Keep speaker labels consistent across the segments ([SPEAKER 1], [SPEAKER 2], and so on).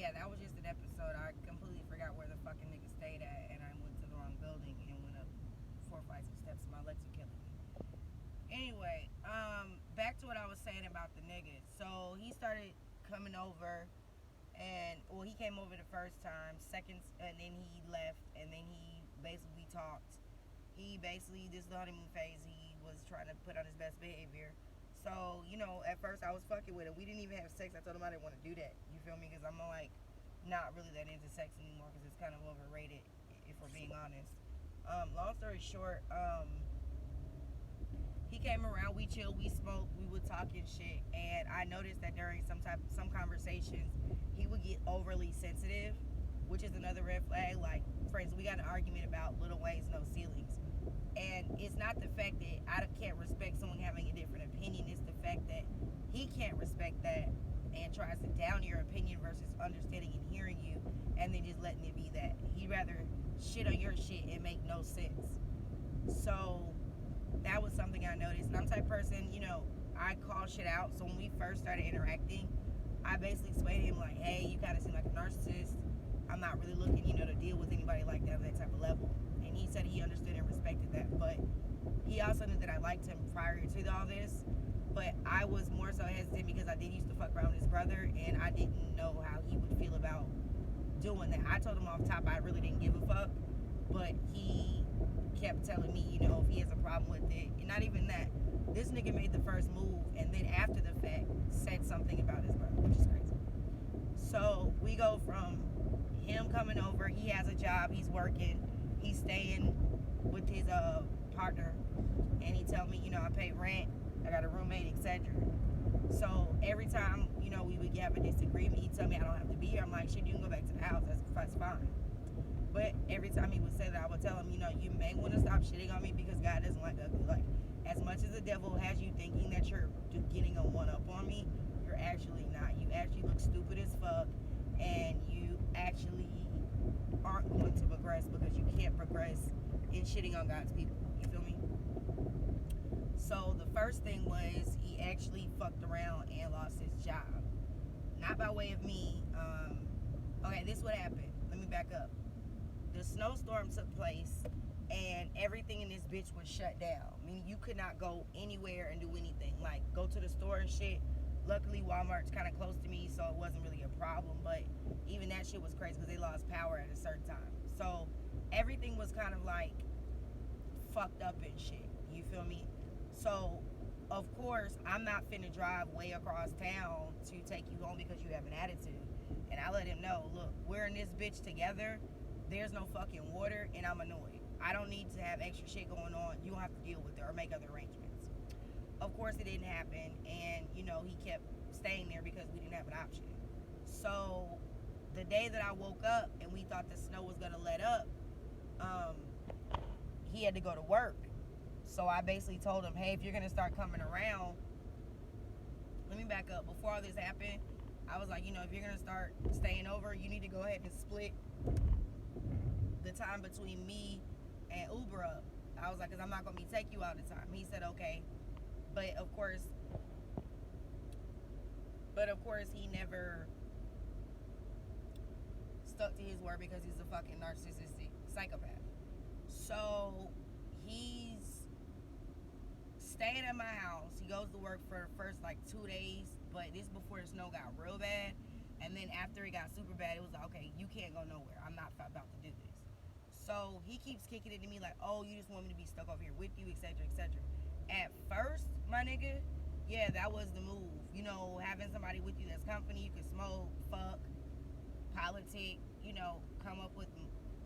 [SPEAKER 1] yeah, that was just an episode. I completely forgot where the fucking nigga stayed at, and I went to the wrong building and went up 4 flights of steps. My legs are killing me. Anyway, back to what I was saying about the nigga. So he started coming over, and well, he came over the first time, second, and then he left, and then he basically talked. He basically, this is the honeymoon phase. He was trying to put on his best behavior. So, at first I was fucking with him. We didn't even have sex. I told him I didn't want to do that. You feel me? Because I'm like not really that into sex anymore because it's kind of overrated, if we're being honest. Long story short, he came around, we chilled, we smoked, we would talk and shit, and I noticed that during some conversations, he would get overly sensitive, which is another red flag. Like, for instance, we got an argument about Lil Wayne's No Ceilings, and it's not the fact that I can't respect someone having a different opinion, it's the fact that he can't respect that and tries to down your opinion versus understanding and hearing you, and then just letting it be that. He'd rather shit on your shit and make no sense. So that was something I noticed. And I'm the type of person, I call shit out. So when we first started interacting, I basically explained to him like, hey, you kind of seem like a narcissist. I'm not really looking, to deal with anybody like that on that type of level. And he said he understood and respected that. But he also knew that I liked him prior to all this. But I was more so hesitant because I did used to fuck around with his brother, and I didn't know how he would feel about doing that. I told him off top I really didn't give a fuck. But he kept telling me, if he has a problem with it. And not even that. This nigga made the first move and then after the fact said something about his brother, which is crazy. So we go from him coming over, he has a job, he's working, he's staying with his partner, and he tell me, I pay rent, I got a roommate, etc. So every time, we would have a disagreement, he'd tell me I don't have to be here. I'm like, shit, you can go back to the house, that's fine. But every time he would say that, I would tell him, you may want to stop shitting on me because God doesn't like ugly. Like, as much as the devil has you thinking that you're getting a one-up on me, you're actually not. You actually look stupid as fuck, and you actually aren't going to progress because you can't progress in shitting on God's people. You feel me? So the first thing was he actually fucked around and lost his job. Not by way of me. Okay, this is what happened. Let me back up. The snowstorm took place and everything in this bitch was shut down. I mean, you could not go anywhere and do anything. Like, go to the store and shit. Luckily, Walmart's kind of close to me, so it wasn't really a problem. But even that shit was crazy because they lost power at a certain time. So everything was kind of like fucked up and shit. You feel me? So, of course, I'm not finna drive way across town to take you home because you have an attitude. And I let him know, look, we're in this bitch together. There's no fucking water, and I'm annoyed. I don't need to have extra shit going on. You don't have to deal with it or make other arrangements. Of course, it didn't happen, and, he kept staying there because we didn't have an option. So, the day that I woke up and we thought the snow was going to let up, he had to go to work. So, I basically told him, hey, if you're going to start coming around, let me back up. Before all this happened, I was like, if you're going to start staying over, you need to go ahead and split the time between me and Uber up. I was like, because I'm not going to be take you all the time. He said, okay. But of course, he never stuck to his word because he's a fucking narcissistic psychopath. So he's staying at my house. He goes to work for the first 2 days, but this before the snow got real bad. And then after it got super bad, it was like, okay, you can't go nowhere. I'm not about to do this. So he keeps kicking it to me like, oh, you just want me to be stuck over here with you, etc., etc. At first, my nigga, yeah, that was the move. Having somebody with you that's company, you can smoke, fuck, politic, come up with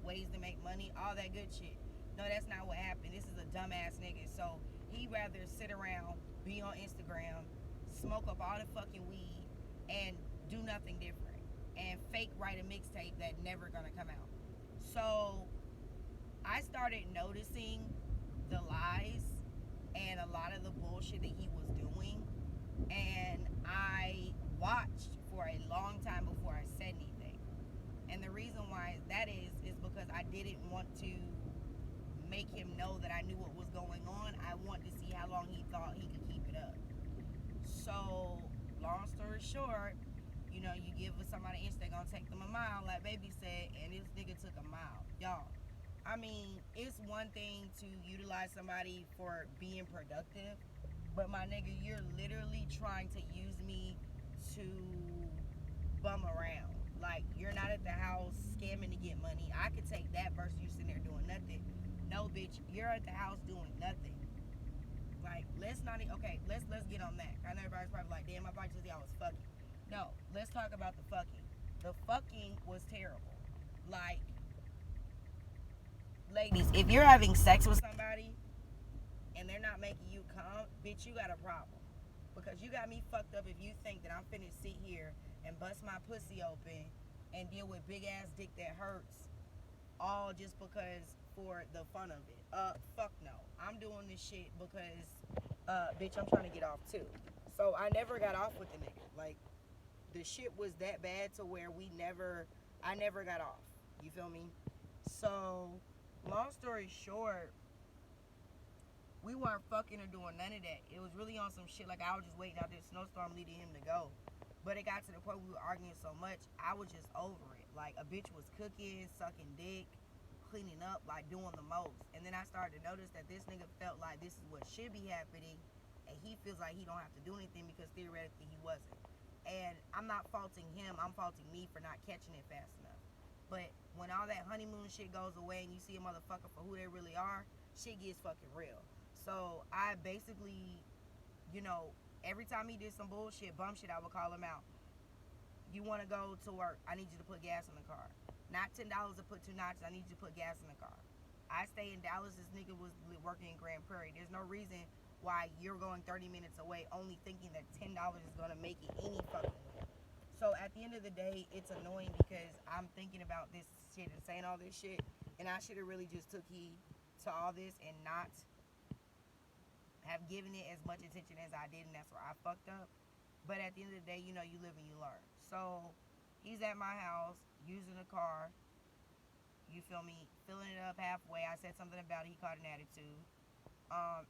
[SPEAKER 1] ways to make money, all that good shit. No, that's not what happened. This is a dumbass nigga. So he'd rather sit around, be on Instagram, smoke up all the fucking weed, and do nothing different. And fake write a mixtape that never gonna come out. So I started noticing the lies and a lot of the bullshit that he was doing, and I watched for a long time before I said anything. And the reason why that is because I didn't want to make him know that I knew what was going on. I wanted to see how long he thought he could keep it up. So, long story short, You give somebody an inch, they gonna take them a mile, like Baby said, and this nigga took a mile. Y'all, I mean, it's one thing to utilize somebody for being productive, but my nigga, you're literally trying to use me to bum around. Like, you're not at the house scamming to get money. I could take that versus you sitting there doing nothing. No, bitch, you're at the house doing nothing. Like, let's not. Okay, let's get on that. I know everybody's probably like, damn, I thought you said I was fucking. No, let's talk about the fucking. The fucking was terrible. Like, ladies, if you're having sex with somebody and they're not making you come, bitch, you got a problem. Because you got me fucked up if you think that I'm finna sit here and bust my pussy open and deal with big ass dick that hurts all just because for the fun of it. Fuck no. I'm doing this shit because, bitch, I'm trying to get off too. So I never got off with the nigga. Like, the shit was that bad to where I never got off. You feel me? So, long story short, we weren't fucking or doing none of that. It was really on some shit like I was just waiting out this snowstorm leading him to go. But it got to the point we were arguing so much, I was just over it. Like, a bitch was cooking, sucking dick, cleaning up, like doing the most. And then I started to notice that this nigga felt like this is what should be happening, and he feels like he don't have to do anything because theoretically he wasn't. And I'm not faulting him, I'm faulting me for not catching it fast enough. But when all that honeymoon shit goes away and you see a motherfucker for who they really are, shit gets fucking real. So I basically, every time he did some bullshit, bum shit, I would call him out. You want to go to work? I need you to put gas in the car. Not $10 to put two notches. I need you to put gas in the car. I stay in Dallas. This nigga was working in Grand Prairie. There's no reason why you're going 30 minutes away only thinking that $10 is going to make it any fucking way. So at the end of the day, it's annoying because I'm thinking about this shit and saying all this shit, and I should have really just took heed to all this and not have given it as much attention as I did, and that's where I fucked up. But at the end of the day, you live and you learn. So he's at my house using the car. You feel me? Filling it up halfway. I said something about it. He caught an attitude.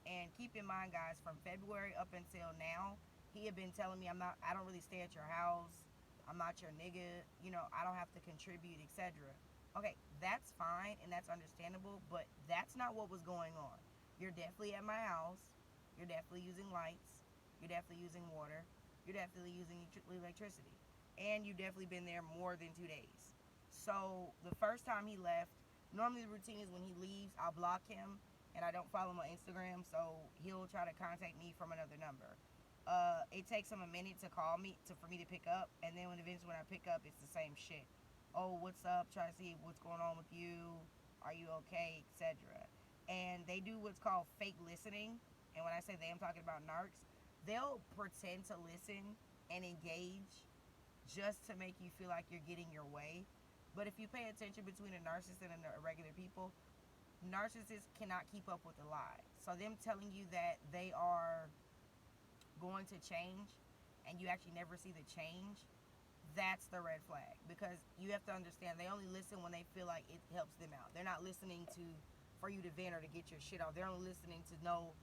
[SPEAKER 1] And keep in mind, guys, from February up until now, he had been telling me I don't really stay at your house. I'm not your nigga. I don't have to contribute, etc. Okay, that's fine and that's understandable, but that's not what was going on. You're definitely at my house. You're definitely using lights. You're definitely using water. You're definitely using electricity. And you've definitely been there more than 2 days. So the first time he left, normally the routine is when he leaves, I'll block him and I don't follow him on Instagram, so he'll try to contact me from another number. It takes him a minute to call me for me to pick up, and then when I pick up, it's the same shit. Oh, what's up? Try to see what's going on with you. Are you okay? Etc. And they do what's called fake listening. And when I say they, I'm talking about narcs. They'll pretend to listen and engage just to make you feel like you're getting your way. But if you pay attention between a narcissist and a regular people, narcissists cannot keep up with the lie. So them telling you that they are going to change and you actually never see the change, that's the red flag. Because you have to understand, they only listen when they feel like it helps them out. They're not listening for you to vent or to get your shit off. They're only listening to know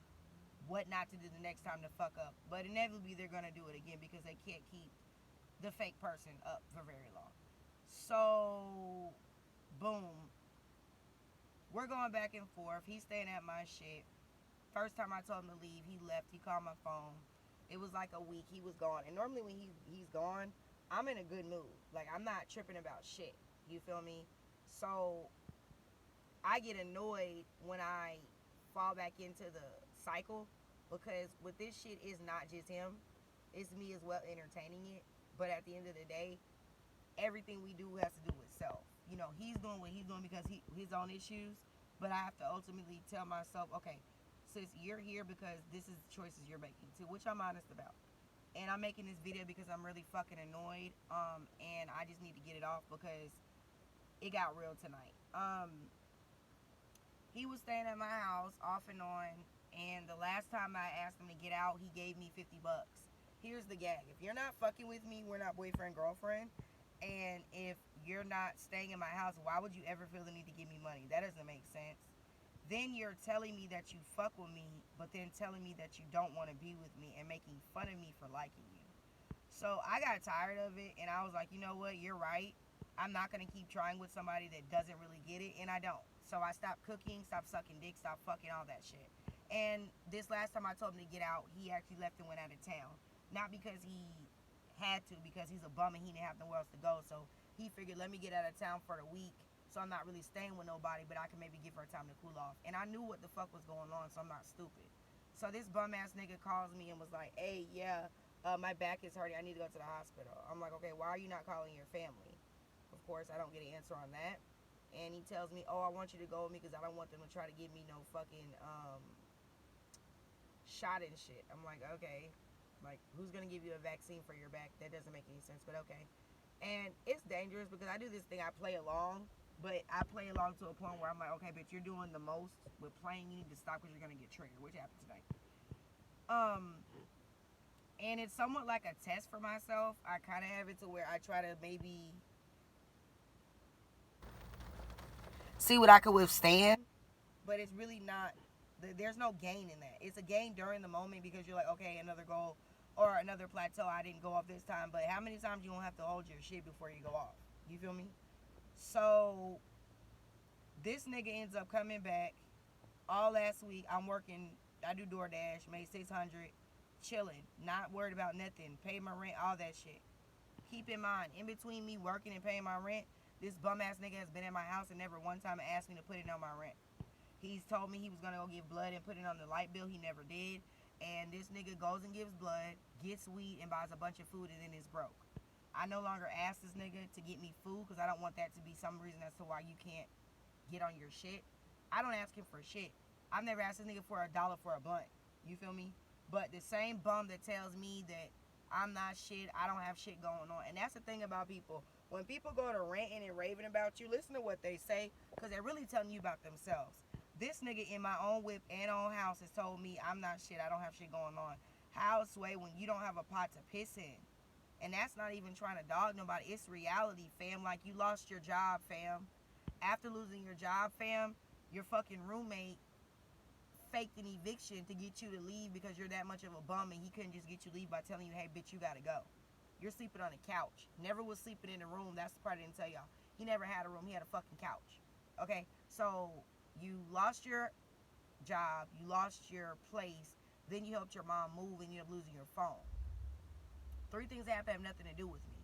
[SPEAKER 1] what not to do the next time to fuck up. But inevitably they're going to do it again because they can't keep the fake person up for very long. So, boom. We're going back and forth. He's staying at my shit. First time I told him to leave, he left. He called my phone. It was like a week. He was gone. And normally when he's gone, I'm in a good mood. Like, I'm not tripping about shit. You feel me? So, I get annoyed when I fall back into the cycle because with this shit, it's not just him. It's me as well entertaining it. But at the end of the day, everything we do has to do with self. He's doing what he's doing because his own issues. But I have to ultimately tell myself, okay, sis, you're here because this is the choices you're making too, which I'm honest about. And I'm making this video because I'm really fucking annoyed. And I just need to get it off because it got real tonight. He was staying at my house off and on. And the last time I asked him to get out, he gave me $50. Here's the gag. If you're not fucking with me, we're not boyfriend, girlfriend. And if you're not staying in my house, why would you ever feel the need to give me money? That doesn't make sense. Then you're telling me that you fuck with me, but then telling me that you don't want to be with me and making fun of me for liking you. So I got tired of it, and I was like, you know what, you're right. I'm not gonna keep trying with somebody that doesn't really get it, and I don't. So I stopped cooking, stopped sucking dick, stopped fucking, all that shit. And this last time I told him to get out, he actually left and went out of town. Not because he had to, because he's a bum and he didn't have nowhere else to go. So he figured, let me get out of town for the week, so I'm not really staying with nobody, but I can maybe give her time to cool off. And I knew what the fuck was going on, so I'm not stupid. So this bum ass nigga calls me and was like, hey, yeah, my back is hurting. I need to go to the hospital. I'm like, okay, why are you not calling your family? Of course, I don't get an answer on that. And he tells me, oh, I want you to go with me because I don't want them to try to give me no fucking shot and shit. I'm like, okay. Like, who's going to give you a vaccine for your back? That doesn't make any sense, but okay. And it's dangerous because I do this thing, I play along. But I play along to a point where I'm like, okay, bitch, you're doing the most with playing. You need to stop because you're going to get triggered, which happened today. And it's somewhat like a test for myself. I kind of have it to where I try to maybe see what I can withstand, but it's really not. There's no gain in that. It's a gain during the moment because you're like, okay, another goal or another plateau. I didn't go off this time, but how many times you gonna have to hold your shit before you go off? You feel me? So this nigga ends up coming back all last week. I'm working. I do DoorDash. Made 600, chilling, not worried about nothing. Pay my rent, all that shit. Keep in mind, in between me working and paying my rent, this bum ass nigga has been in my house and never one time asked me to put it on my rent. He's told me he was gonna go give blood and put it on the light bill. He never did. And this nigga goes and gives blood, gets weed, and buys a bunch of food and then is broke. I no longer ask this nigga to get me food because I don't want that to be some reason as to why you can't get on your shit. I don't ask him for shit. I've never asked this nigga for $1 for a blunt. You feel me? But the same bum that tells me that I'm not shit, I don't have shit going on. And that's the thing about people. When people go to ranting and raving about you, listen to what they say because they're really telling you about themselves. This nigga in my own whip and own house has told me I'm not shit, I don't have shit going on. How, Sway, when you don't have a pot to piss in? And that's not even trying to dog nobody. It's reality, fam. Like, you lost your job, fam. After losing your job, fam, your fucking roommate faked an eviction to get you to leave because you're that much of a bum and he couldn't just get you to leave by telling you, hey, bitch, you gotta go. You're sleeping on a couch. Never was sleeping in a room. That's the part I didn't tell y'all. He never had a room. He had a fucking couch. Okay? So you lost your job. You lost your place. Then you helped your mom move and you end up losing your phone. 3 things that have nothing to do with me.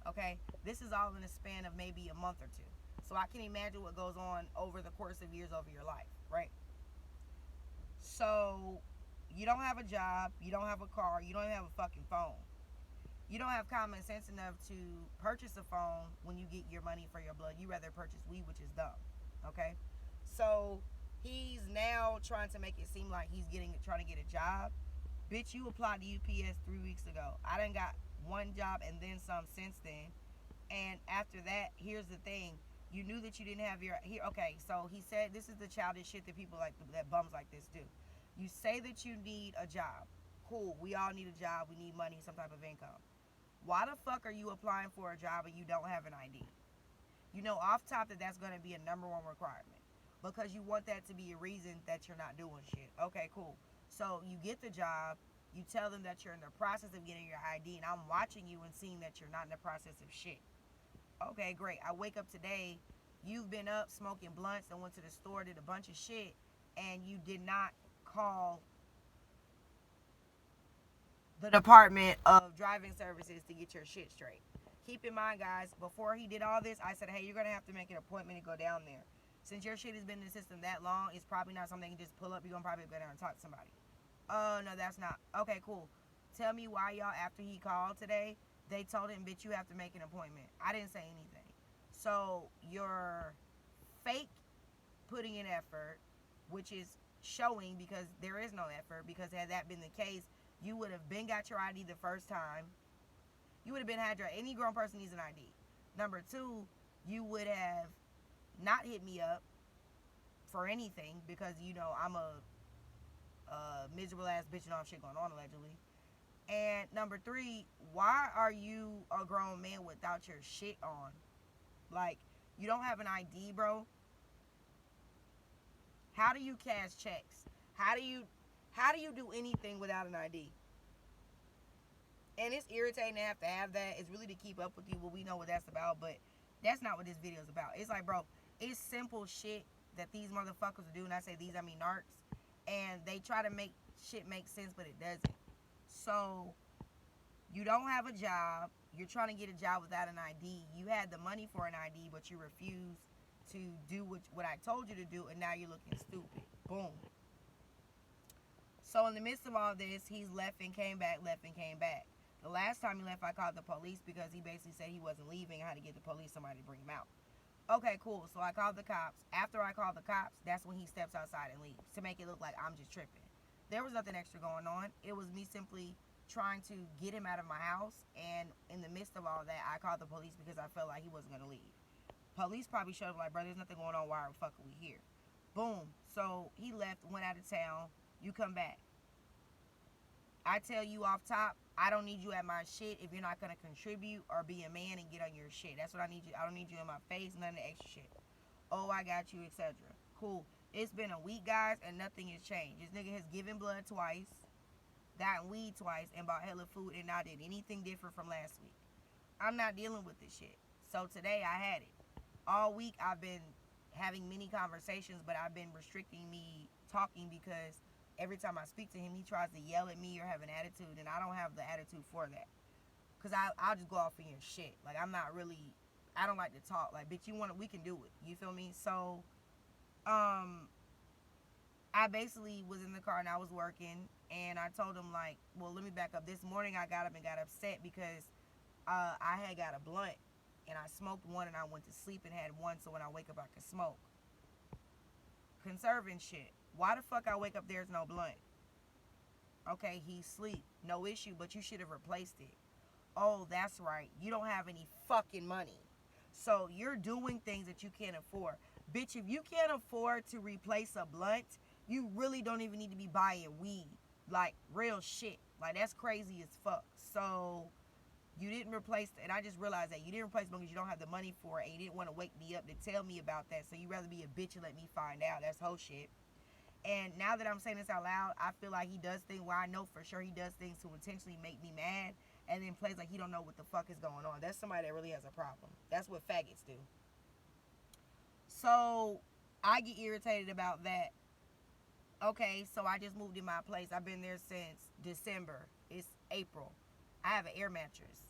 [SPEAKER 1] Okay? This is all in a span of maybe a month or two. So I can imagine what goes on over the course of years over your life, right? So you don't have a job, you don't have a car, you don't even have a fucking phone. You don't have common sense enough to purchase a phone when you get your money for your blood. You rather purchase weed, which is dumb. Okay? So he's now trying to make it seem like he's trying to get a job. Bitch, you applied to UPS 3 weeks ago. I done got one job and then some since then. And after that, here's the thing. You knew that you didn't have your here. Okay, so he said this is the childish shit that people like that bums like this do. You say that you need a job. Cool. We all need a job. We need money, some type of income. Why the fuck are you applying for a job and you don't have an ID? You know off top that that's going to be a number one requirement because you want that to be a reason that you're not doing shit. Okay, cool. So you get the job. You tell them that you're in the process of getting your ID, and I'm watching you and seeing that you're not in the process of shit. Okay, great. I wake up today. You've been up smoking blunts and went to the store, did a bunch of shit, and you did not call the Department of Driving Services to get your shit straight. Keep in mind, guys, before he did all this, I said, hey, you're going to have to make an appointment and go down there. Since your shit has been in the system that long, it's probably not something you can just pull up. You're going to probably go down and talk to somebody. Oh, no, that's not. Okay, cool. Tell me why y'all, after he called today, they told him, bitch, you have to make an appointment. I didn't say anything. So you're fake putting in effort, which is showing because there is no effort, because had that been the case, you would have been got your ID the first time. You would have been had your, any grown person needs an ID. Number 2, you would have not hit me up for anything because, you know, I'm a miserable ass bitch and all shit going on allegedly. And number 3, why are you a grown man without your shit on? Like, you don't have an ID, bro. How do you cash checks? How do you do anything without an ID? And it's irritating to have that. It's really to keep up with you. Well, we know what that's about, but that's not what this video is about. It's like, bro, it's simple shit that these motherfuckers do. And I say these, I mean narcs. And they try to make shit make sense, but it doesn't. So you don't have a job. You're trying to get a job without an ID. You had the money for an ID, but you refused to do what I told you to do, and now you're looking stupid. Boom. So in the midst of all this, he's left and came back, left and came back. The last time he left, I called the police because he basically said he wasn't leaving. I had to get the police somebody to bring him out. Okay, cool. So I called the cops. After I called the cops, that's when he steps outside and leaves to make it look like I'm just tripping. There was nothing extra going on. It was me simply trying to get him out of my house, and in the midst of all that, I called the police because I felt like he wasn't going to leave. Police probably showed up like, bro, there's nothing going on. Why the fuck are we here? Boom. So he left, went out of town. You come back. I tell you off top, I don't need you at my shit if you're not going to contribute or be a man and get on your shit. That's what I need you. I don't need you in my face, none of the extra shit. Oh, I got you, etc. Cool. It's been a week, guys, and nothing has changed. This nigga has given blood twice, gotten weed twice, and bought hella food, and not did anything different from last week. I'm not dealing with this shit. So today I had it. All week I've been having many conversations, but I've been restricting me talking because every time I speak to him, he tries to yell at me or have an attitude, and I don't have the attitude for that. Because I'll just go off in your shit. Like, I'm not really, I don't like to talk. Like, bitch, you want it, we can do it. You feel me? So, I basically was in the car and I was working, and I told him, like, well, let me back up. This morning I got up and got upset because I had got a blunt, and I smoked one, and I went to sleep and had one, so when I wake up I can smoke. Conserving shit. Why the fuck I wake up there's no blunt? Okay, he sleep. No issue, but you should have replaced it. Oh, that's right. You don't have any fucking money. So you're doing things that you can't afford. Bitch, if you can't afford to replace a blunt, you really don't even need to be buying weed. Like, real shit. Like, that's crazy as fuck. So you didn't replace, and I just realized that you didn't replace because you don't have the money for it, and you didn't want to wake me up to tell me about that. So you rather be a bitch and let me find out. That's whole shit. And now that I'm saying this out loud, I feel like he does things where I know for sure he does things to intentionally make me mad, and then plays like he don't know what the fuck is going on. That's somebody that really has a problem. That's what faggots do. So I get irritated about that. Okay, so I just moved in my place. I've been there since December. It's April. I have an air mattress.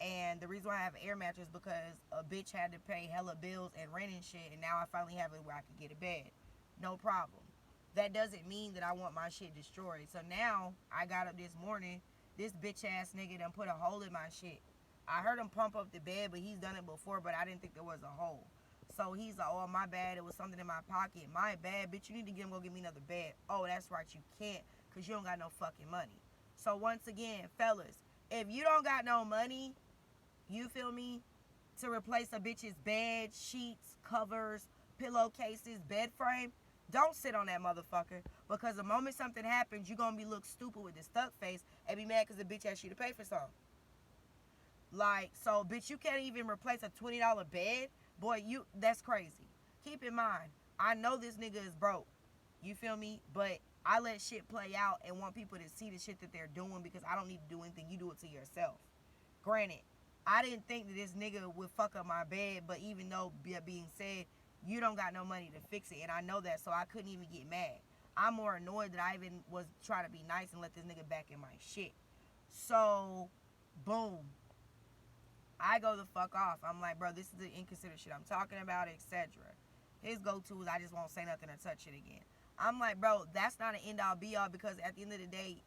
[SPEAKER 1] And the reason why I have an air mattress is because a bitch had to pay hella bills and rent and shit, and now I finally have it where I can get a bed. No problem. That doesn't mean that I want my shit destroyed. So now I got up this morning, this bitch ass nigga done put a hole in my shit. I heard him pump up the bed, but he's done it before, but I didn't think there was a hole. So he's like, oh, my bad, it was something in my pocket. My bad, bitch, you need to get him, go get me another bed. Oh, that's right, you can't, because you don't got no fucking money. So once again, fellas, if you don't got no money, you feel me, to replace a bitch's bed, sheets, covers, pillowcases, bed frame, don't sit on that motherfucker, because the moment something happens, you're going to be look stupid with this stuck face and be mad because the bitch asked you to pay for something. Like, so, bitch, you can't even replace a $20 bed? Boy, that's crazy. Keep in mind, I know this nigga is broke. You feel me? But I let shit play out and want people to see the shit that they're doing because I don't need to do anything. You do it to yourself. Granted, I didn't think that this nigga would fuck up my bed, but even though that being said, you don't got no money to fix it, and I know that, so I couldn't even get mad. I'm more annoyed that I even was trying to be nice and let this nigga back in my shit. So, boom. I go the fuck off. I'm like, bro, this is the inconsiderate shit I'm talking about, etc. His go-to is I just won't say nothing or touch it again. I'm like, bro, that's not an end-all be-all, because at the end of the day,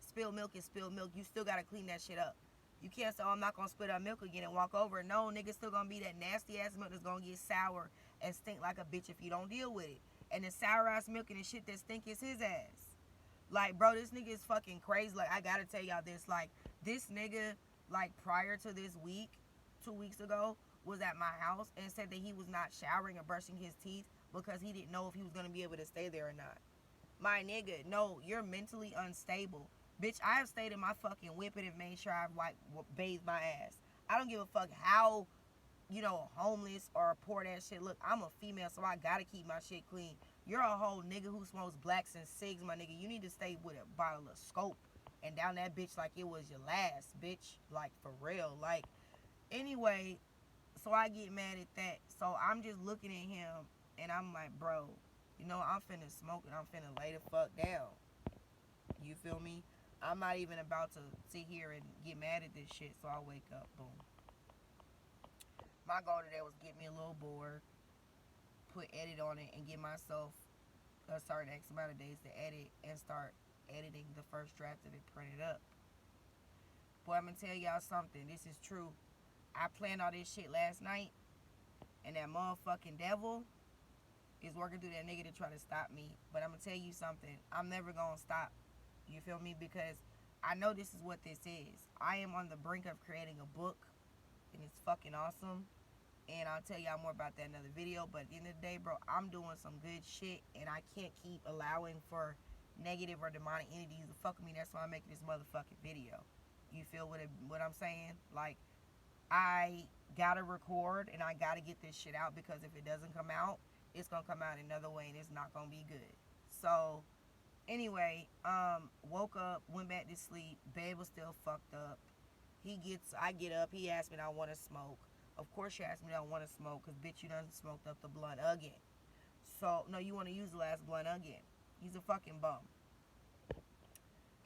[SPEAKER 1] spilled milk is spilled milk. You still got to clean that shit up. You can't say, oh, I'm not going to spit out milk again and walk over. No, nigga, still going to be that nasty-ass milk that's going to get sour and stink like a bitch if you don't deal with it. And the sour-ass milk and the shit that stink is his ass. Like, bro, this nigga is fucking crazy. Like, I got to tell y'all this. Like, this nigga, like, prior to this week, 2 weeks ago, was at my house and said that he was not showering or brushing his teeth because he didn't know if he was going to be able to stay there or not. My nigga, no, you're mentally unstable. Bitch, I have stayed in my fucking whipping and made sure I've bathed my ass. I don't give a fuck how, homeless or poor that shit look. I'm a female, so I gotta keep my shit clean. You're a whole nigga who smokes blacks and cigs, my nigga. You need to stay with a bottle of scope. and down that bitch like it was your last, bitch. Like, for real. Like, anyway, so I get mad at that. So I'm just looking at him, and I'm like, bro, you know, I'm finna smoke and I'm finna lay the fuck down. You feel me? I'm not even about to sit here and get mad at this shit, so I wake up, boom. My goal today was get me a little board, put edit on it, and give myself a certain X amount of days to edit and start editing the first draft of it printed up. Boy, I'm gonna tell y'all something. This is true. I planned all this shit last night, and that motherfucking devil is working through that nigga to try to stop me. But I'm gonna tell you something. I'm never gonna stop. You feel me? Because I know this is what this is. I am on the brink of creating a book, and it's fucking awesome. And I'll tell y'all more about that in another video. But at the end of the day, bro, I'm doing some good shit, and I can't keep allowing for negative or demonic entities to fuck with me. That's why I'm making this motherfucking video. You feel what I'm saying? Like, I gotta record, and I gotta get this shit out, because if it doesn't come out, it's gonna come out another way, and it's not gonna be good. So, anyway, woke up, went back to sleep. Babe was still fucked up. I get up, he asked me if I want to smoke. Of course you asked me if I want to smoke, because bitch, you done smoked up the blunt again. So, no, you want to use the last blunt again. He's a fucking bum.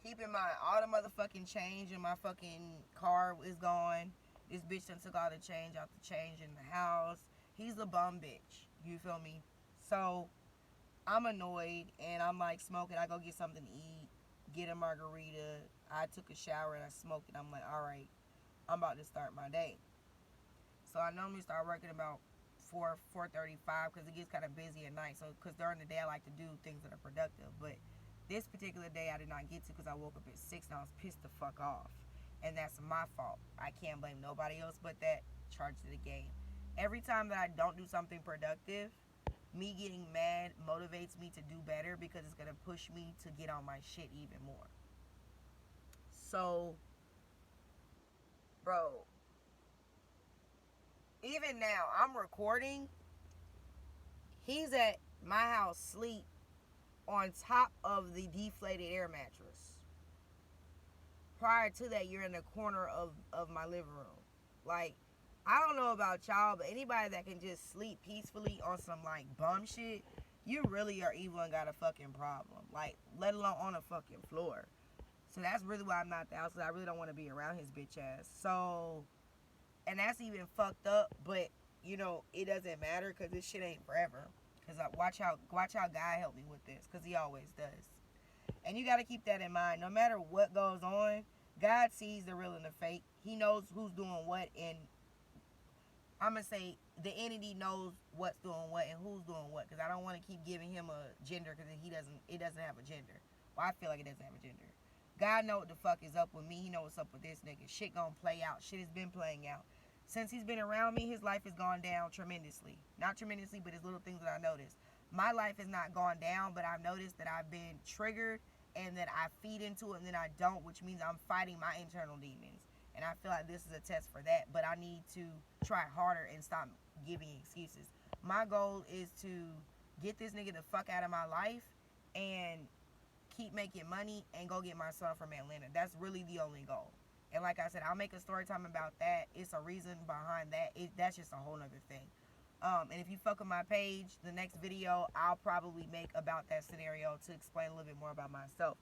[SPEAKER 1] Keep in mind, all the motherfucking change in my fucking car is gone. This bitch done took all the change out the change in the house. He's a bum bitch. You feel me? So, I'm annoyed, and I'm like smoking. I go get something to eat, get a margarita. I took a shower and I smoked it. I'm like, all right, I'm about to start my day. So I normally start working about 4:35, because it gets kind of busy at night. So, because during the day I like to do things that are productive. But this particular day I did not get to, because I woke up at 6 and I was pissed the fuck off. And that's my fault. I can't blame nobody else but that. Charge to the game. Every time that I don't do something productive, me getting mad motivates me to do better, because it's going to push me to get on my shit even more. So, bro, even now, I'm recording. He's at my house sleep on top of the deflated air mattress. Prior to that, you're in the corner of my living room. Like, I don't know about y'all, but anybody that can just sleep peacefully on some, like, bum shit, you really are evil and got a fucking problem. Like, let alone on a fucking floor. So that's really why I'm not at the house, because I really don't want to be around his bitch ass. So, and that's even fucked up, but, you know, it doesn't matter, because this shit ain't forever. Because watch how God help me with this, because he always does. And you got to keep that in mind. No matter what goes on, God sees the real and the fake. He knows who's doing what, and I'm going to say the entity knows what's doing what and who's doing what, because I don't want to keep giving him a gender, because it doesn't have a gender. Well, I feel like it doesn't have a gender. God know what the fuck is up with me. He know what's up with this nigga. Shit gonna play out. Shit has been playing out. Since he's been around me, his life has gone down tremendously. Not tremendously, but it's little things that I noticed. My life has not gone down, but I've noticed that I've been triggered, and that I feed into it, and then I don't, which means I'm fighting my internal demons. And I feel like this is a test for that, but I need to try harder and stop giving excuses. My goal is to get this nigga the fuck out of my life and keep making money and go get my son from Atlanta. That's really the only goal. And like I said, I'll make a story time about that. It's a reason behind that. That's just a whole nother thing. And if you fuck with my page, the next video I'll probably make about that scenario to explain a little bit more about myself.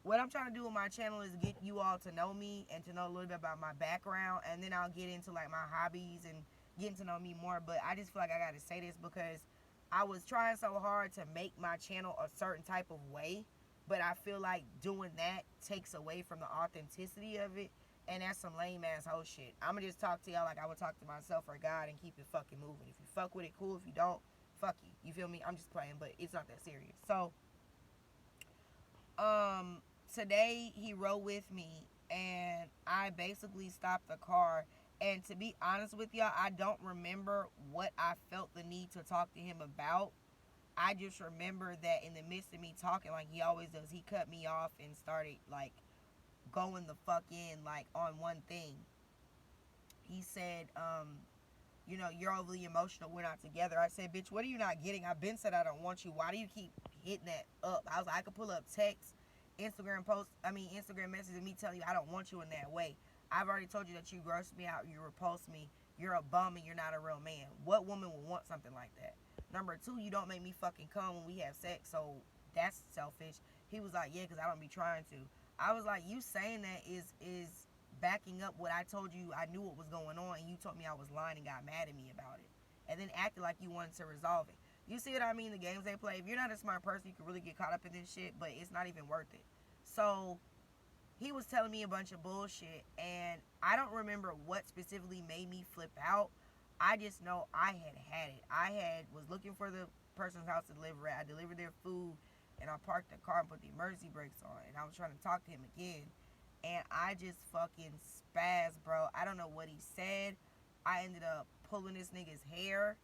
[SPEAKER 1] What I'm trying to do with my channel is get you all to know me and to know a little bit about my background, and then I'll get into like my hobbies and getting to know me more. But I just feel like I gotta say this, because I was trying so hard to make my channel a certain type of way, but I feel like doing that takes away from the authenticity of it, and that's some lame ass hoe shit. I'ma just talk to y'all like I would talk to myself or God and keep it fucking moving. If you fuck with it, cool. If you don't, fuck you. You feel me? I'm just playing, but it's not that serious. So, today he rode with me, and I basically stopped the car. And to be honest with y'all, I don't remember what I felt the need to talk to him about. I just remember that in the midst of me talking, like he always does, he cut me off and started like going the fuck in like on one thing. He said, you know, you're overly emotional, we're not together. I said, bitch, what are you not getting? I've been said I don't want you. Why do you keep hitting that up? I was like, I could pull up text Instagram message me telling you I don't want you in that way. I've already told you that you gross me out, you repulse me, you're a bum, and you're not a real man. What woman would want something like that? Number two, you don't make me fucking come when we have sex, so that's selfish. He was like, yeah, because I don't be trying to. I was like, you saying that is backing up what I told you. I knew what was going on, and you told me I was lying and got mad at me about it, and then acted like you wanted to resolve it. You see what I mean? The games they play. If you're not a smart person, you can really get caught up in this shit, but it's not even worth it. So he was telling me a bunch of bullshit, and I don't remember what specifically made me flip out. I just know I had it. Was looking for the person's house to deliver at. I delivered their food, and I parked the car and put the emergency brakes on, and I was trying to talk to him again, and I just fucking spazzed, bro. I don't know what he said. I ended up pulling this nigga's hair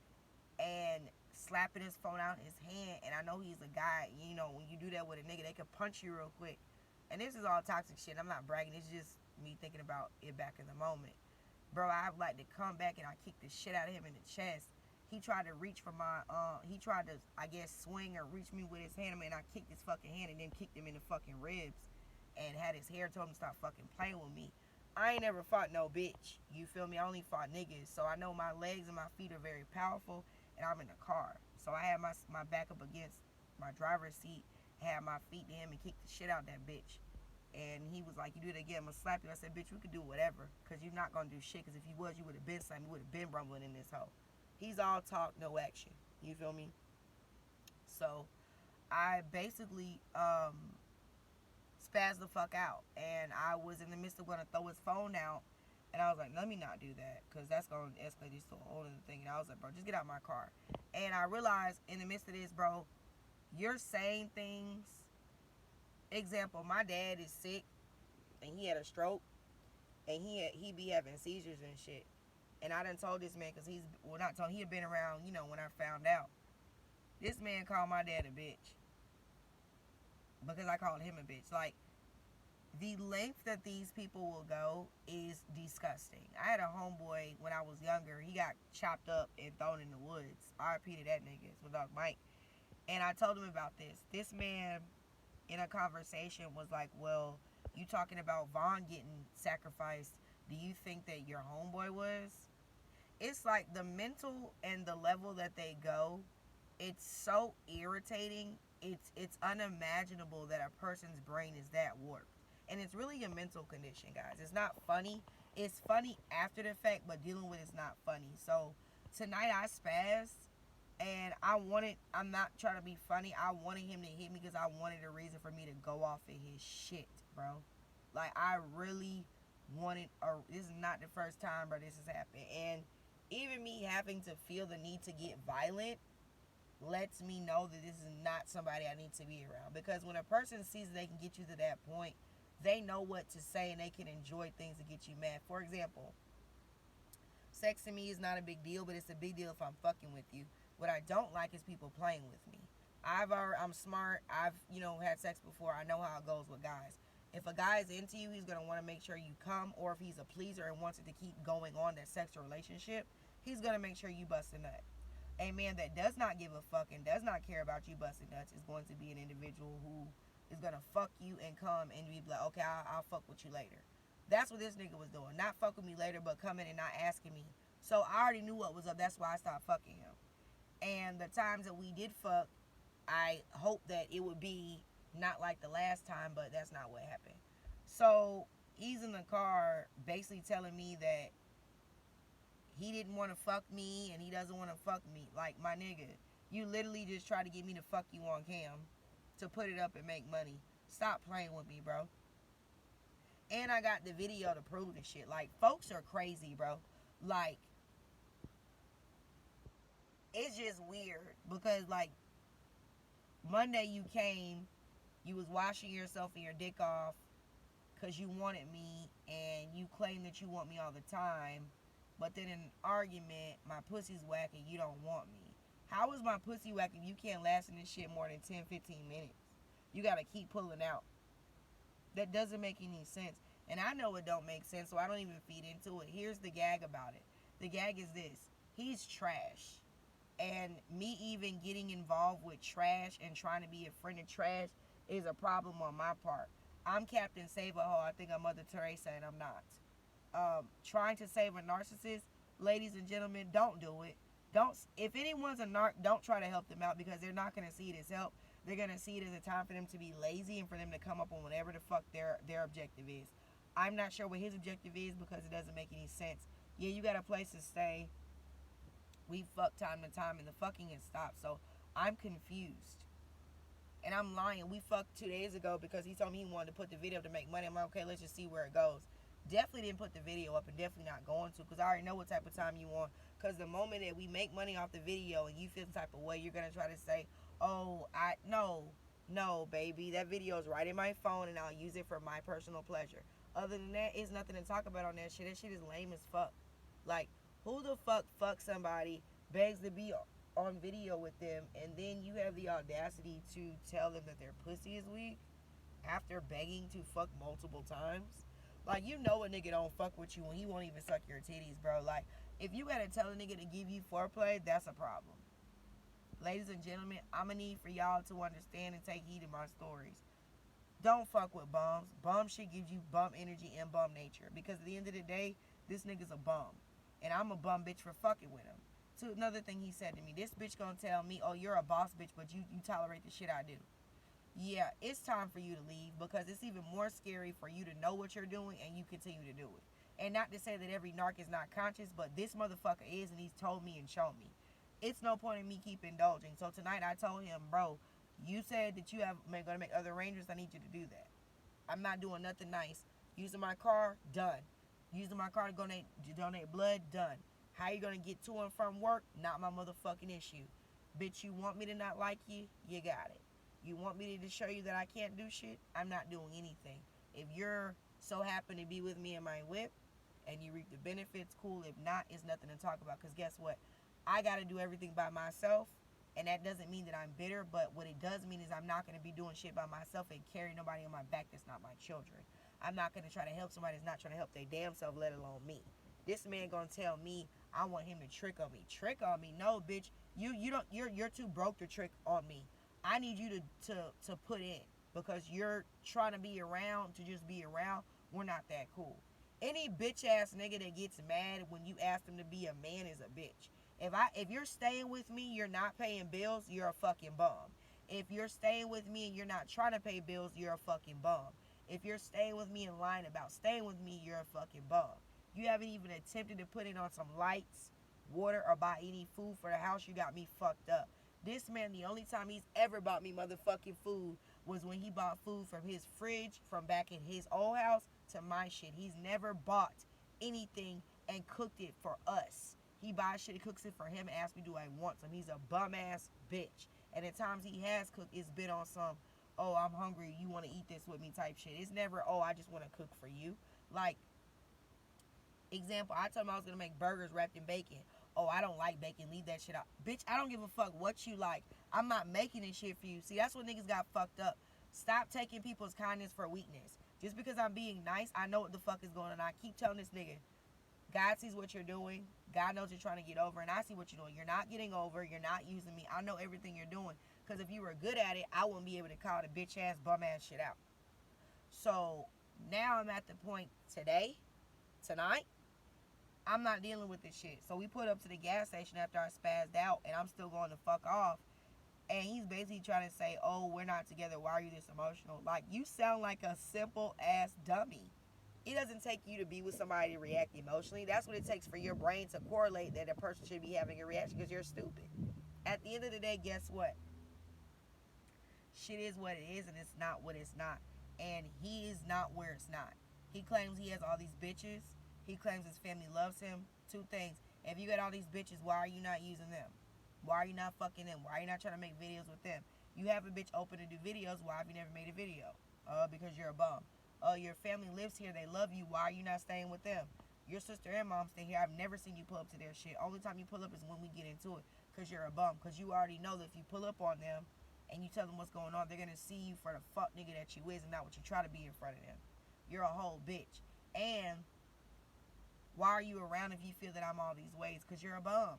[SPEAKER 1] and slapping his phone out in his hand, and I know he's a guy. You know, when you do that with a nigga, they can punch you real quick. And this is all toxic shit. I'm not bragging. It's just me thinking about it back in the moment. Bro, I'd like to come back and I kicked the shit out of him in the chest. He tried to reach for my, he tried to, I guess, swing or reach me with his hand, and I kicked his fucking hand and then kicked him in the fucking ribs and had his hair, told him to stop fucking playing with me. I ain't never fought no bitch. You feel me? I only fought niggas. So I know my legs and my feet are very powerful, and I'm in the car. So I had my back up against my driver's seat, had my feet to him, and kicked the shit out that bitch. And he was like, you do it again, I'm going to slap you. I said, bitch, we could do whatever, because you're not going to do shit, because if you was, you would have been slapping, you would have been rumbling in this hoe. He's all talk, no action. You feel me? So I basically spazzed the fuck out, and I was in the midst of going to throw his phone out, and I was like, let me not do that, because that's going to escalate this to a whole other thing. And I was like, bro, just get out of my car. And I realized in the midst of this, bro, you're saying things. Example, my dad is sick, and he had a stroke, and he be having seizures and shit. And I done told this man, because he had been around, you know, when I found out. This man called my dad a bitch, because I called him a bitch. Like, the length that these people will go is disgusting. I had a homeboy when I was younger. He got chopped up and thrown in the woods. RIP to that nigga. It's with Dog Mike. And I told him about this. This man, in a conversation, was like, well, you talking about Vaughn getting sacrificed. Do you think that your homeboy was? It's like the mental and the level that they go, it's so irritating. It's unimaginable that a person's brain is that warped. And it's really a mental condition, guys. It's not funny. It's funny after the fact, but dealing with it's not funny. So tonight I spazzed, and I'm not trying to be funny. I wanted him to hit me because I wanted a reason for me to go off of his shit, bro. Like, I really this is not the first time, bro, this has happened. And even me having to feel the need to get violent lets me know that this is not somebody I need to be around. Because when a person sees that they can get you to that point, they know what to say, and they can enjoy things to get you mad. For example, sex to me is not a big deal, but it's a big deal if I'm fucking with you. What I don't like is people playing with me. I'm smart. I've, had sex before. I know how it goes with guys. If a guy is into you, he's going to want to make sure you come, or if he's a pleaser and wants it to keep going on, that sexual relationship, he's going to make sure you bust a nut. A man that does not give a fuck and does not care about you busting nuts is going to be an individual who is going to fuck you and come and be like, okay, I'll fuck with you later. That's what this nigga was doing. Not fuck with me later, but coming and not asking me. So I already knew what was up. That's why I stopped fucking him. And the times that we did fuck, I hoped that it would be not like the last time, but that's not what happened. So he's in the car basically telling me that he didn't want to fuck me and he doesn't want to fuck me. Like, my nigga, you literally just tried to get me to fuck you on cam to put it up and make money. Stop playing with me, bro. And I got the video to prove the shit. Like, folks are crazy, bro. Like, it's just weird because, like, Monday you came, you was washing yourself and your dick off because you wanted me, and you claim that you want me all the time, but then in an argument, my pussy's whack and you don't want me. How is my pussy whack if you can't last in this shit more than 10, 15 minutes? You gotta keep pulling out. That doesn't make any sense. And I know it don't make sense, so I don't even feed into it. Here's the gag about it. The gag is this. He's trash. And me even getting involved with trash and trying to be a friend of trash is a problem on my part. I'm Captain Save a Ho. I think I'm Mother Teresa, and I'm not. Trying to save a narcissist, ladies and gentlemen, don't do it. Don't. If anyone's a narc, don't try to help them out, because they're not going to see it as help. They're going to see it as a time for them to be lazy and for them to come up on whatever the fuck their objective is. I'm not sure what his objective is, because it doesn't make any sense. Yeah, you got a place to stay. We fuck time to time, and the fucking has stopped. So I'm confused. And I'm lying. We fucked 2 days ago because he told me he wanted to put the video to make money. I'm like, okay, let's just see where it goes. Definitely didn't put the video up, and definitely not going to, because I already know what type of time you want. Because the moment that we make money off the video and you feel some type of way, you're going to try to say, oh, no, baby. That video is right in my phone, and I'll use it for my personal pleasure. Other than that, it's nothing to talk about on that shit. That shit is lame as fuck. Like, who the fuck somebody, begs to be on video with them, and then you have the audacity to tell them that their pussy is weak after begging to fuck multiple times? Like, you know a nigga don't fuck with you when he won't even suck your titties, bro. Like, if you gotta tell a nigga to give you foreplay, that's a problem. Ladies and gentlemen, I'ma need for y'all to understand and take heed of my stories. Don't fuck with bums. Bum shit gives you bum energy and bum nature. Because at the end of the day, this nigga's a bum. And I'm a bum bitch for fucking with him. So another thing he said to me, this bitch gonna tell me, oh, you're a boss bitch, but you tolerate the shit I do. Yeah, it's time for you to leave, because it's even more scary for you to know what you're doing and you continue to do it. And not to say that every narc is not conscious, but this motherfucker is, and he's told me and shown me. It's no point in me keep indulging. So tonight I told him, bro, you said that you have gonna make other arrangements. I need you to do that. I'm not doing nothing nice. Using my car, done. Using my car to donate blood, done. How you gonna get to and from work? Not my motherfucking issue. Bitch, you want me to not like you? You got it. You want me to show you that I can't do shit? I'm not doing anything. If you're so happy to be with me in my whip and you reap the benefits, cool. If not, it's nothing to talk about. Because guess what? I got to do everything by myself. And that doesn't mean that I'm bitter. But what it does mean is I'm not going to be doing shit by myself and carry nobody on my back that's not my children. I'm not going to try to help somebody that's not trying to help their damn self, let alone me. This man going to tell me I want him to trick on me. Trick on me? No, bitch. You're too broke to trick on me. I need you to put in, because you're trying to be around to just be around. We're not that cool. Any bitch ass nigga that gets mad when you ask them to be a man is a bitch. If you're staying with me, you're not paying bills, you're a fucking bum. If you're staying with me and you're not trying to pay bills, you're a fucking bum. If you're staying with me and lying about staying with me, you're a fucking bum. You haven't even attempted to put in on some lights, water, or buy any food for the house. You got me fucked up. This man, the only time he's ever bought me motherfucking food was when he bought food from his fridge from back in his old house to my shit. He's never bought anything and cooked it for us. He buys shit and cooks it for him and asks me, do I want some? He's a bum ass bitch. And at times he has cooked, it's been on some, oh, I'm hungry, you want to eat this with me type shit. It's never, oh, I just want to cook for you. Like, example, I told him I was going to make burgers wrapped in bacon. Oh, I don't like bacon, leave that shit out. Bitch, I don't give a fuck what you like. I'm not making this shit for you. See, that's what niggas got fucked up. Stop taking people's kindness for weakness. Just because I'm being nice, I know what the fuck is going on. I keep telling this nigga, God sees what you're doing. God knows you're trying to get over, and I see what you're doing. You're not getting over. You're not using me. I know everything you're doing. Because if you were good at it, I wouldn't be able to call the bitch ass, bum ass shit out. So now I'm at the point tonight, I'm not dealing with this shit. So we put up to the gas station after I spazzed out, and I'm still going to fuck off. And he's basically trying to say, oh, we're not together. Why are you this emotional? Like, you sound like a simple ass dummy. It doesn't take you to be with somebody to react emotionally. That's what it takes for your brain to correlate that a person should be having a reaction, because you're stupid. At the end of the day, guess what? Shit is what it is, and it's not what it's not. And he is not where it's not. He claims he has all these bitches. He claims his family loves him. Two things. If you got all these bitches, why are you not using them? Why are you not fucking them? Why are you not trying to make videos with them? You have a bitch open to do videos. Why have you never made a video? Because you're a bum. Your family lives here. They love you. Why are you not staying with them? Your sister and mom stay here. I've never seen you pull up to their shit. Only time you pull up is when we get into it, because you're a bum. Because you already know that if you pull up on them and you tell them what's going on, they're going to see you for the fuck nigga that you is and not what you try to be in front of them. You're a whole bitch. And why are you around if you feel that I'm all these ways? Because you're a bum.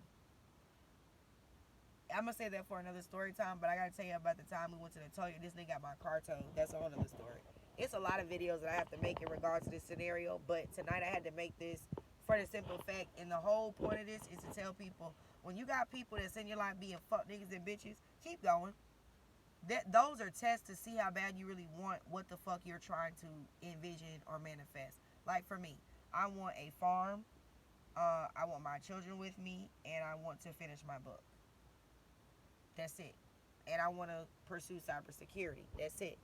[SPEAKER 1] I'm gonna say that for another story time, but I gotta tell you about the time we went to the toilet. This nigga got my car towed. That's a whole other story. It's a lot of videos that I have to make in regards to this scenario, but tonight I had to make this for the simple fact, and the whole point of this is to tell people, when you got people that's in your life being fuck niggas and bitches, keep going. Those are tests to see how bad you really want what the fuck you're trying to envision or manifest. Like for me, I want a farm. I want my children with me, and I want to finish my book. That's it. And I want to pursue cybersecurity. That's it.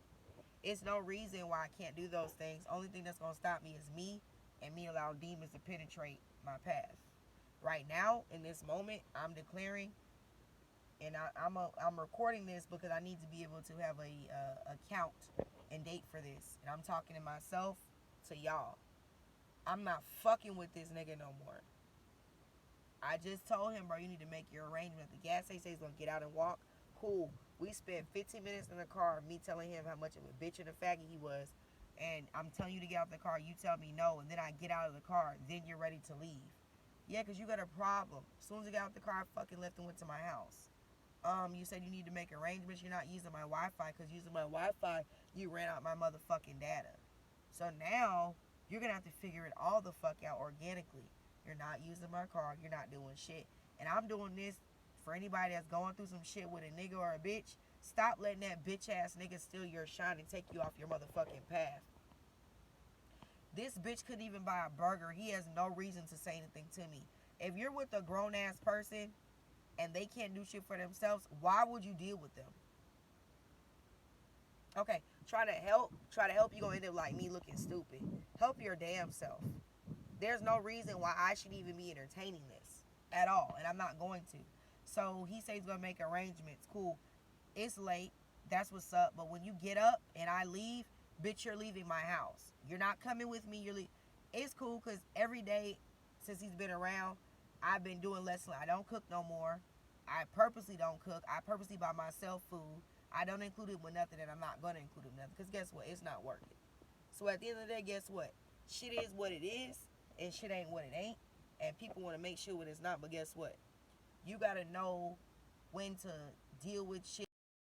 [SPEAKER 1] It's no reason why I can't do those things. Only thing that's gonna stop me is me, and me allowing demons to penetrate my path. Right now, in this moment, I'm declaring, and I'm recording this because I need to be able to have a count and date for this. And I'm talking to myself, to y'all. I'm not fucking with this nigga no more. I just told him, bro, you need to make your arrangement. The gas station says he's gonna get out and walk. Cool. We spent 15 minutes in the car, me telling him how much of a bitch and a faggot he was. And I'm telling you to get out of the car, you tell me no, and then I get out of the car, then you're ready to leave. Yeah, because you got a problem. As soon as I got out of the car, I fucking left and went to my house. You said you need to make arrangements. You're not using my Wi-Fi, because using my Wi-Fi, you ran out my motherfucking data. So now, you're going to have to figure it all the fuck out organically. You're not using my car. You're not doing shit. And I'm doing this for anybody that's going through some shit with a nigga or a bitch. Stop letting that bitch ass nigga steal your shine and take you off your motherfucking path. This bitch couldn't even buy a burger. He has no reason to say anything to me. If you're with a grown ass person and they can't do shit for themselves, why would you deal with them? Okay, try to help, you're gonna end up like me looking stupid. Help your damn self. There's no reason why I should even be entertaining this at all, and I'm not going to. So he says he's gonna make arrangements. Cool. It's late. That's what's up. But when you get up and I leave, bitch, you're leaving my house. You're not coming with me. You're It's cool because every day since he's been around, I've been doing less. I don't cook no more. I purposely don't cook. I purposely buy myself food. I don't include it with nothing, and I'm not going to include it with nothing. Because guess what? It's not working. So at the end of the day, guess what? Shit is what it is, and shit ain't what it ain't. And people want to make sure what it's not. But guess what? You got to know when to deal with shit.